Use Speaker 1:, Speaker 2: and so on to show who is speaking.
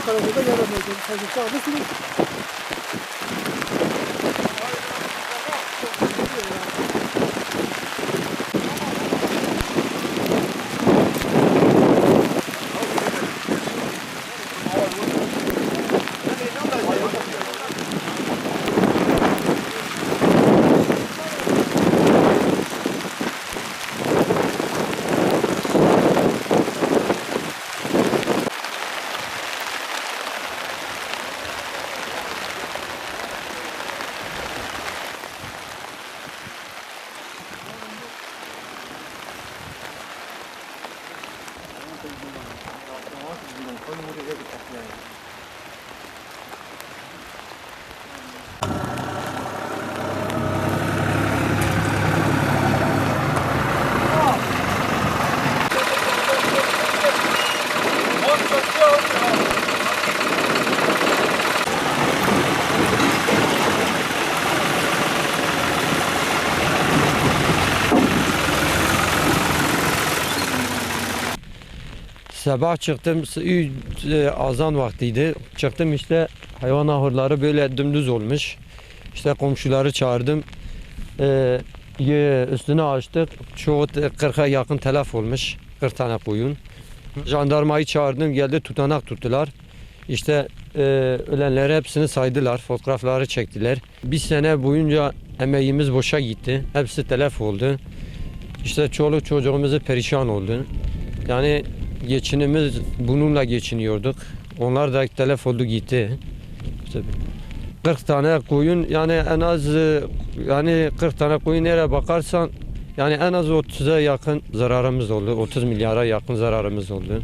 Speaker 1: Ankara'da da gelemeyeceğim. Sadece çağırırsınız.
Speaker 2: Sabah çıktım, azan vaktiydi. Çıktım işte hayvan ahırları böyle dümdüz olmuş. İşte komşuları çağırdım. Üstünü açtık. Çoğu 40'a yakın telef olmuş. 40 tane koyun. Jandarmayı çağırdım, geldi tutanak tuttular. İşte ölenleri hepsini saydılar, fotoğrafları çektiler. Bir sene boyunca emeğimiz boşa gitti. Hepsi telef oldu. İşte çoluk çocuğumuzu perişan oldu. Yani geçinimiz bununla geçiniyorduk. Onlar da telef oldu gitti. İşte 40 tane koyun yani en az yani 40 tane koyun nereye bakarsan yani en az 30'a yakın zararımız oldu. 30 milyara yakın zararımız oldu.